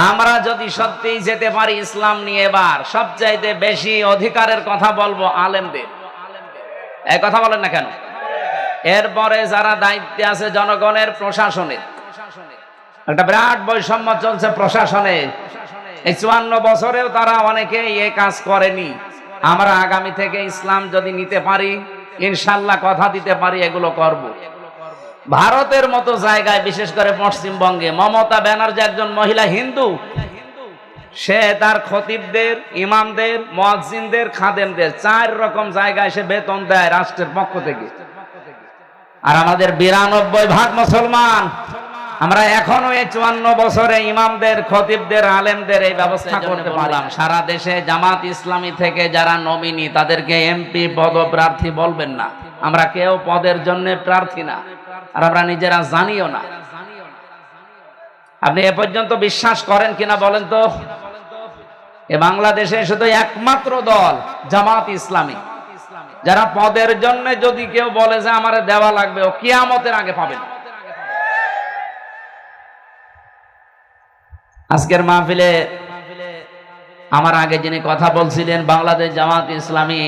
আমরা যদি সত্যিই যেতে পারি ইসলাম নিয়ে, এবার সবচাইতে বেশি অধিকারের কথা বলবো আলেমদের। এই কথা বলেন না কেন? এরপরে যারা দায়িত্বে আছে জনগণের, প্রশাসনের, একটা বিরাট বৈষম্য চলছে প্রশাসনে। এই 54 বছরেও তারা অনেকে এই কাজ করেনি। আমরা আগামী থেকে ইসলাম যদি নিতে পারি, ইনশাল্লাহ কথা দিতে পারি, এগুলো করব। ভারতের মতো জায়গায়, বিশেষ করে পশ্চিমবঙ্গে, মমতা ব্যানার্জি একজন মহিলা হিন্দু, সে তার খতিবদের, ইমামদের, মুয়াজ্জিনদের, খাদেমদের 4 রকম জায়গায় সে বেতন দেয় রাষ্ট্রের পক্ষ থেকে। আর আমাদের 92% মুসলমান। আমরা এখনো এই 54 বছরে ইমামদের, খতিবদের, আলেমদের এই ব্যবস্থা করতে পারলাম। সারা দেশে জামাত ইসলামী থেকে যারা নমিনি, তাদেরকে এমপি পদপ্রার্থী বলবেন না। আমরা কেউ পদের জন্য প্রার্থী না, আর আমরা নিজেরা জানিও না। আপনি এ পর্যন্ত বিশ্বাস করেন কিনা বলেন তো? এ বাংলাদেশে শুধু একমাত্র দল জামাত ইসলামী, যারা পদের জন্য যদি কেউ বলে যে আমারে দেওয়া লাগবে, ও কিয়ামতের আগে পাবে না। আজকের মাহফিলে আমার আগে যিনি কথা বলছিলেন, বাংলাদেশ জামাত ইসলামী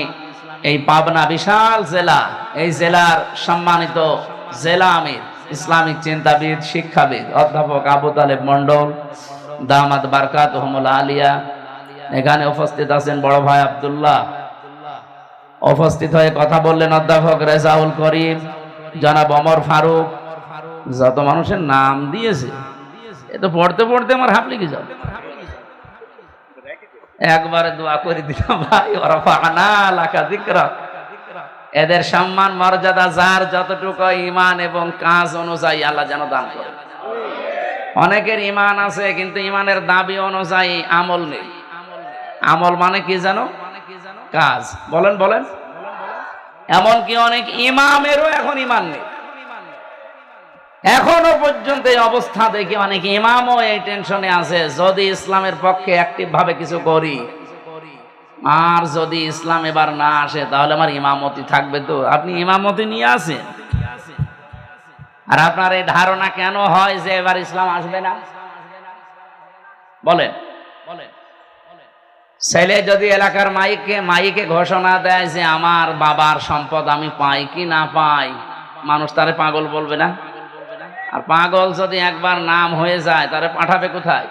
এই পাবনা বিশাল জেলা, এই জেলার সম্মানিত জেলা আমির, ইসলামিক চিন্তাবিদ, শিক্ষাবিদ অধ্যাপক আবু তালেব মন্ডল, দামাত বারকাতুহুমুল আলিয়া, এখানে উপস্থিত আছেন বড় ভাই আব্দুল্লাহ। উপস্থিত হয়ে কথা বললেন অধ্যাপক রেজাউল করিম, জনাব ওমর ফারুক। যত মানুষের নাম দিয়েছে, এ তো পড়তে পড়তে আমার হাঁপ লেগে যাবে। একবারে দোয়া করে দিলাম, ভাই ওয়ারাফা'না লাকা যিকরাক। এদের সম্মান মর্যাদা যার যতটুকু ঈমান এবং কাজ অনুযায়ী আল্লাহ যেন দান করে। অনেকের ঈমান আছে, কিন্তু ঈমানের দাবি অনুযায়ী আমল নেই। আমল মানে কি জানো? কাজ। বলেন বলেন। এমনকি অনেক ইমামেরও এখন ঈমান নেই। এখনো পর্যন্ত এই অবস্থা দেখে অনেক ইমামও এই টেনশনে আছে, যদি ইসলামের পক্ষে অ্যাক্টিভ ভাবে কিছু করি, আর যদি ইসলাম এবার না আসে, তাহলে আমার ইমামতি থাকবে তো? আপনি ইমামতি নিয়ে আসেন, আর আপনার এই ধারণা কেন হয় যে এবার ইসলাম আসবে না? বলেন। ছেলে যদি এলাকার মাইকে ঘোষণা দেয় যে আমার বাবার সম্পদ আমি পাই কি না পাই, মানুষ তারে পাগল বলবে না? আর পাগল যদি একবার নাম হয়ে যায়, তারে পাঠাবে কোথায়?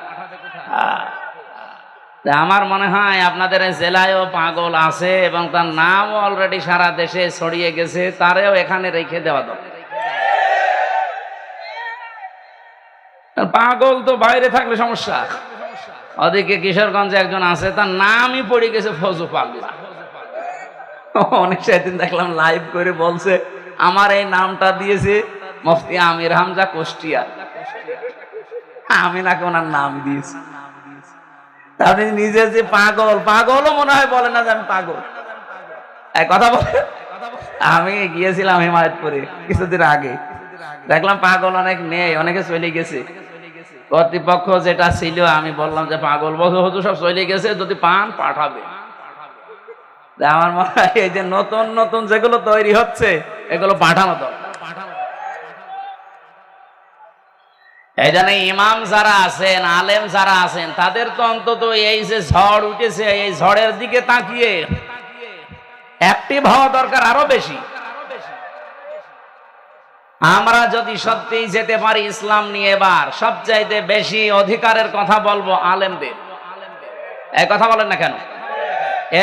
আমার মনে হয় আপনাদের জেলায়ও পাগল আছে, এবং তার নামও অলরেডি সারা দেশে ছড়িয়ে গেছে, তারেও এখানে রেখে দেওয়া দরকার। পাগল তো বাইরে থাকলে সমস্যা। ওদিকে কিশোরগঞ্জে একজন আছে, তার নামই পড়ে গেছে ফজু পাগলা। অনেক সেদিন দেখলাম লাইভ করে বলছে, আমার এই নামটা দিয়েছে মুফতি আমির হামজা কুষ্টিয়া, আমি নাকি ওনার নাম দিয়েছি। আপনি নিজে যে পাগল, পাগলও মনে হয় বলে না যে আমি পাগল। এক কথা বলে, আমি গিয়েছিলাম হিমায়তপুরে কিছুদিন আগে, দেখলাম পাগল অনেক নেই, অনেকে চলে গেছে। কর্তৃপক্ষ যেটা ছিল, আমি বললাম যে পাগল বলতে সব চলে গেছে, যদি পান পাঠাবে। আমার মনে হয় এই যে নতুন নতুন যেগুলো তৈরি হচ্ছে, এগুলো পাঠানো দরকার। এই জন্য ইমাম যারা আছেন, আলেম যারা আছেন, তাদের তো অন্তত এই যে ঝড় উঠেছে, এই ঝড়ের দিকে তাকিয়ে অ্যাক্টিভ হওয়া দরকার আরো বেশি। আমরা যদি সত্যিই যেতে পারি ইসলাম নিয়ে, এবার সবচাইতে বেশি অধিকারের কথা বলবো আলেমদের। এই কথা বলেন না কেন?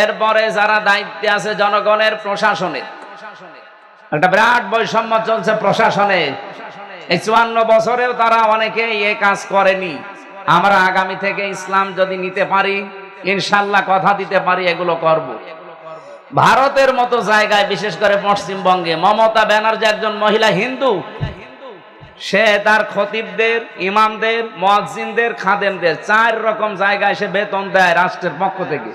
এরপরে যারা দায়িত্বে আছে জনগণের, প্রশাসনের, একটা বিরাট বৈষম্য চলছে প্রশাসনে। এই 54 বছরেও তারা অনেকে এই কাজ করেনি। আমরা আগামী থেকে ইসলাম যদি নিতে পারি, ইনশাল্লাহ কথা দিতে পারি, এগুলো করব। ভারতের মতো জায়গায়, বিশেষ করে পশ্চিমবঙ্গে, মমতা ব্যানার্জি একজন মহিলা হিন্দু, সে তার খতিবদের, ইমামদের, মুয়াজ্জিনদের, খাদেমদের 4 রকম জায়গায় সে বেতন দেয় রাষ্ট্রের পক্ষ থেকে।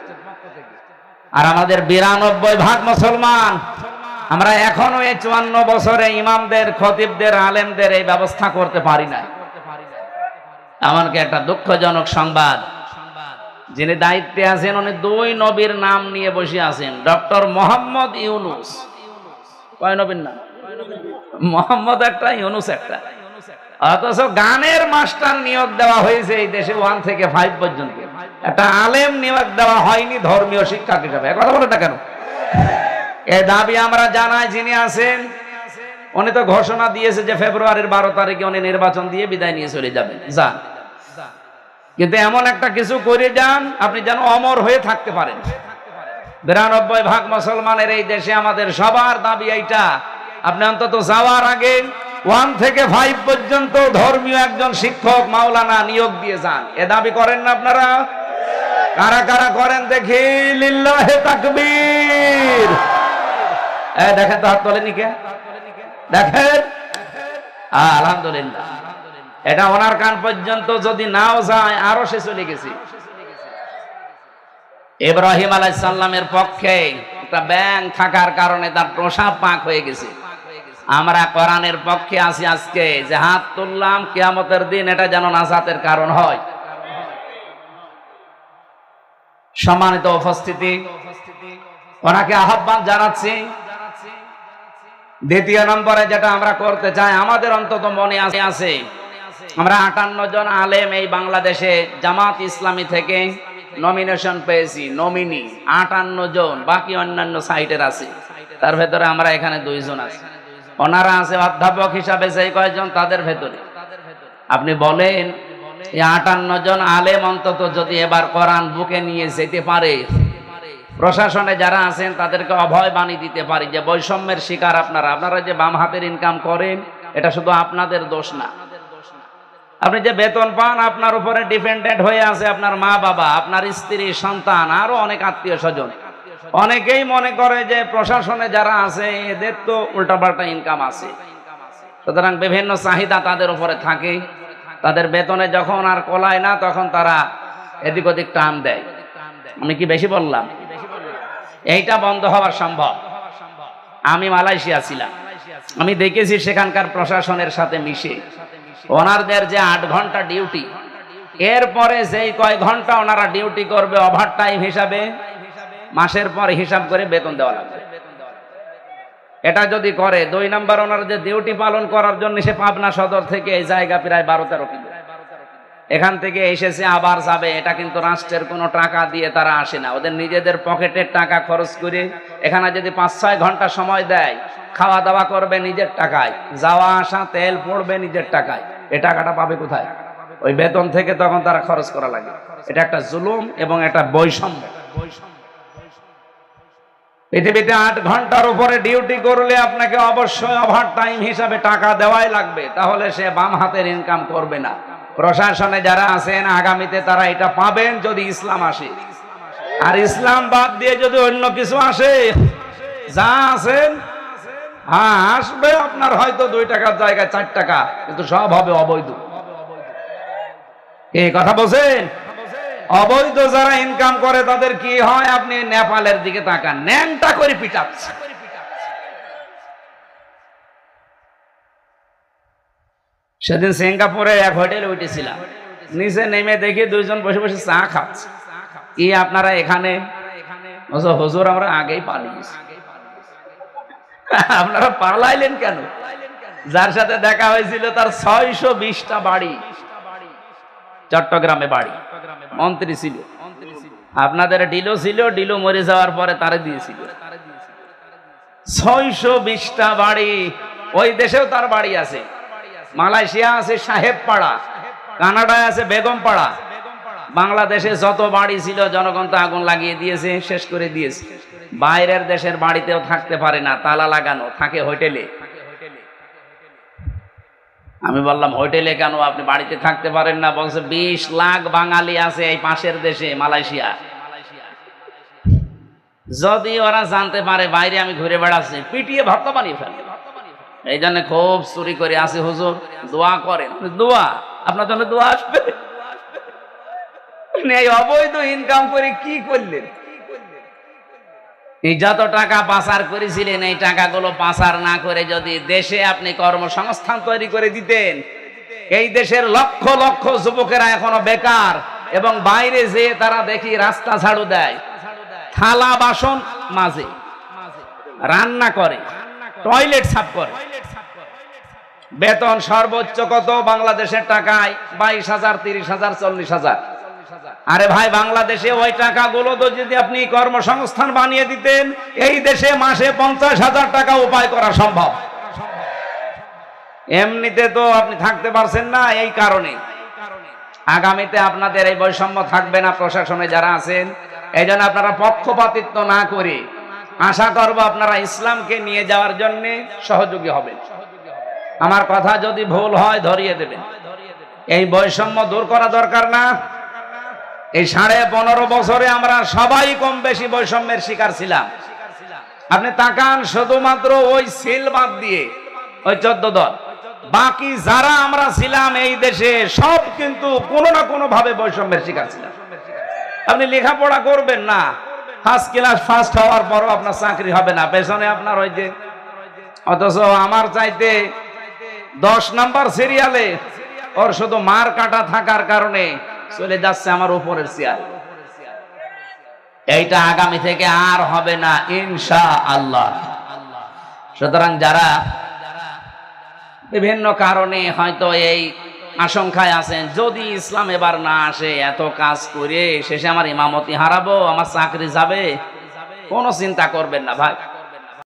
আর আমাদের 92% মুসলমান। আমরা এখনো এই 54 বছরে ইমামদের, খতিবদের, আলেমদের এই ব্যবস্থা করতে পারি না। এমনকি একটা দুঃখজনক সংবাদ, যিনি দায়িত্বে আছেন, উনি 2 নবীর নাম নিয়ে বসে আছেন। ডক্টর মোহাম্মদ ইউনুস। কয় নবীর নাম? মোহাম্মদ একটা, ইউনুস একটা। অথচ গানের মাস্টার নিয়োগ দেওয়া হয়েছে এই দেশে 1 থেকে 5 পর্যন্ত, একটা আলেম নিয়োগ দেওয়া হয়নি ধর্মীয় শিক্ষক হিসাবে। কথা বলেন না কেন? এই দাবি আমরা জানাই, যিনি আছেন উনি তো ঘোষণা দিয়েছে যে ফেব্রুয়ারির 12 তারিখে উনি নির্বাচন দিয়ে বিদায় নিয়ে চলে যাবেন। যান, কিন্তু এমন একটা কিছু করে যান আপনি যেন অমর হয়ে থাকতে পারেন। 92% মুসলমানের এই দেশে আমাদের সবার দাবি এইটা, আপনি অন্তত যাওয়ার আগে 1 থেকে 5 পর্যন্ত ধর্মীয় একজন শিক্ষক মাওলানা নিয়োগ দিয়ে যান। এ দাবি করেন না আপনারা? কারা কারা করেন দেখি? লিল্লাহে তাকবীর। দেখেন তো, হাত তোলেনি কে? দেখেন, আলহামদুলিল্লাহ। এটা ওনার কান পর্যন্ত যদি নাও যায়, আরো সে চলে গেছে। ইব্রাহিম আলাইহিস সালামের পক্ষে একটা ব্যাঙ থাকার কারণে তার প্রসাব পাক হয়ে গেছে। আমরা কোরআনের পক্ষে আছি আজকে, যে হাত তুললাম কিয়ামতের দিন এটা যেন নাজাতের কারণ হয়। সম্মানিত উপস্থিতি, ওনাকে আহ্বান জানাচ্ছি। দ্বিতীয় নম্বরে যেটা আমরা করতে চাই, আমাদের অন্তত মনে আছে আমরা 58 জন আলেম এই বাংলাদেশে জামাত ইসলামী থেকে নমিনেশন পেয়েছি। নমিনি 58 জন, বাকি অন্যান্য সাইটের আছে। তার ভেতরে আমরা এখানে 2 জন আছি। ওনারা আছে অধ্যাপক হিসাবে যেই কয়েকজন, তাদের ভেতরে আপনি বলেন এই 58 জন আলেম অন্তত যদি এবার কোরআন বুকে নিয়ে যেতে পারে, প্রশাসনে যারা আছেন তাদেরকে অভয় বাণী দিতে পারি যে বৈষম্যের শিকার আপনারা যে বাম হাতের ইনকাম করেন, এটা শুধু আপনাদের দোষ না। আপনি যে বেতন পান, আপনার উপরে ডিপেন্ডেন্ট হয়ে আছে আপনার মা বাবা, আপনার স্ত্রী, সন্তান, আরো অনেক আত্মীয় স্বজন। অনেকেই মনে করে যে প্রশাসনে যারা আছে এদের তো উল্টাপাল্টা ইনকাম আছে, সুতরাং বিভিন্ন চাহিদা তাদের উপরে থাকে। তাদের বেতনে যখন আর কোলায় না, তখন তারা এদিক ওদিক টান দেয়। আমি কি বেশি বললাম? এইটা বন্ধ হওয়া সম্ভব। আমি মালয়েশিয়া ছিলাম, আমি দেখেছি সেখানকার প্রশাসনের সাথে মিশে ওনাদের যে 8 ঘন্টা ডিউটি, এরপরে যেই কয় ঘন্টা ওনারা ডিউটি করবে ওভার টাইম হিসাবে মাসের পর হিসাব করে বেতন দেওয়া লাগবে। এটা যদি করে, 2 নাম্বার ওনারা যে ডিউটি পালন করার জন্য সে পাবনা সদর থেকে এই জায়গা প্রায় 12-13 কিলো, এখান থেকে এসেছে আবার যাবে। এটা কিন্তু রাষ্ট্রের কোনো টাকা দিয়ে তারা আসে না, ওদের নিজেদের পকেটের টাকা খরচ করে। এখানে যদি 5-6 ঘন্টা সময় দেয়, খাওয়া দাওয়া করবে নিজের টাকায়, যাওয়া আসা তেল পড়বে নিজের টাকায়, এ টাকাটা পাবে কোথায়? ওই বেতন থেকে তখন তারা খরচ করা লাগে। এটা একটা জুলুম এবং এটা বৈষম্য। পৃথিবীতে 8 ঘন্টার উপরে ডিউটি করলে আপনাকে অবশ্যই ওভার টাইম হিসাবে টাকা দেওয়াই লাগবে, তাহলে সে বাম হাতের ইনকাম করবে না। প্রশাসনে যারা আছেন আগামীতে তারা এটা পাবেন যদি ইসলাম আসে। আর ইসলাম বাদ দিয়ে যদি অন্য কিছু আসে, যা আছেন হ্যাঁ আসবে, আপনার হয়তো 2 টাকার জায়গায় 4 টাকা, কিন্তু সব হবে অবৈধ। এই কথা বলছেন? অবৈধ যারা ইনকাম করে তাদের কি হয়? আপনি নেপালের দিকে তাকান, ন্যাংটা করে পিটাচ্ছে। সেদিন সিঙ্গাপুরে এক হোটেলে উঠেছিলাম, নিচে নেমে দেখি 2 জন বসে বসে চা খাচ্ছে। কি আপনারা এখানে? হুজুর আমরা আগেই পালিয়েছি। আপনারা পালাইলেন কেন? যার সাথে দেখা হয়েছিল তার 620টা বাড়ি, চট্টগ্রামে বাড়ি, মন্ত্রী ছিল। আপনাদের ডিলো ছিল, ডিলো মরে যাওয়ার পরে তারে দিয়েছিল। 620টা বাড়ি। ওই দেশেও তার বাড়ি আছে। মালয়েশিয়া আছে সাহেব পাড়া, কানাডায় আছে বেগম পাড়া। বাংলাদেশে যত বাড়ি ছিল জনগণ তো আগুন লাগিয়ে দিয়েছে, শেষ করে দিয়েছে। বাইরের দেশের বাড়িতেও থাকতে পারে না, তালা লাগানো, থাকে হোটেলে। আমি বললাম হোটেলে কেন, আপনি বাড়িতে থাকতে পারেন না? বলছে 20 লাখ বাঙালি আছে এই পাশের দেশে মালয়েশিয়া। যদি ওরা জানতে পারে বাইরে আমি ঘুরে বেড়াচ্ছি, পিটিয়ে ভর্তা বানিয়ে ফেলে। এই জন্য খুব চুরি করে আসে। হুজুর দোয়া করেন। দোয়া? আপনার জন্য দোয়া আসবে? এই অবৈধ ইনকাম করে কি করলেন? এই যত টাকা পাচার করেছিলেন, এই টাকাগুলো পাচার না করে যদি দেশে আপনি কর্মসংস্থান তৈরি করে দিতেন। এই দেশের লক্ষ লক্ষ যুবকেরা এখনো বেকার, এবং বাইরে যেয়ে তারা দেখি রাস্তা ঝাড়ু দেয়, থালা বাসন মাঝে, রান্না করে, টয়লেট সাফ করে। বেতন সর্বোচ্চ কত বাংলাদেশের টাকায়? 22,000, 30,000, 40,000। আরে ভাই, বাংলাদেশে ওই টাকাগুলো তো যদি আপনি কর্মসংস্থান বানিয়ে দিতেন, এই দেশে মাসে 50,000 টাকা উপায় করা সম্ভব। এমনিতে তো আপনি থাকতে পারছেন না, এই কারণে আগামীতে আপনাদের এই বৈষম্য থাকবে না প্রশাসনে যারা আছেন। এই জন্য আপনারা পক্ষপাতিত্ব না করে আশা করব আপনারা ইসলামকে নিয়ে যাওয়ার জন্য সহযোগী হবেন। আমার কথা যদি ভুল হয় ধরিয়ে দেবেন। এই বৈষম্য দূর করা দরকার না? এই 15.5 বছরে আমরা সবাই কম বেশি বৈষম্যের শিকার ছিলাম। আপনি তাকান, শুধুমাত্র ওই সিল বাদ দিয়ে ওই 14 দল, বাকি যারা আমরা ছিলাম এই দেশে সব কিন্তু কোনো না কোনো ভাবে বৈষম্যের শিকার ছিলাম। আপনি লেখাপড়া করবেন না, ফার্স্ট ক্লাস ফার্স্ট হওয়ার পরও আপনার চাকরি হবে না, পেছনে আপনার ওই যে, অথচ আমার চাইতে 10 নাম্বার সিরিয়ালে ওর শুধু মার কাটা থাকার কারণে চলে যাচ্ছে আমার উপরের চেয়ার। এইটা আগামী থেকে আর হবে না ইনশাআল্লাহ। সুতরাং যারা বিভিন্ন কারণে হয়তো এই আশঙ্কায় আছেন, যদি ইসলাম এবার না আসে, এত কাজ করে শেষে আমার ইমামতি হারাবো, আমার চাকরি যাবে, কোনো চিন্তা করবেন না ভাই।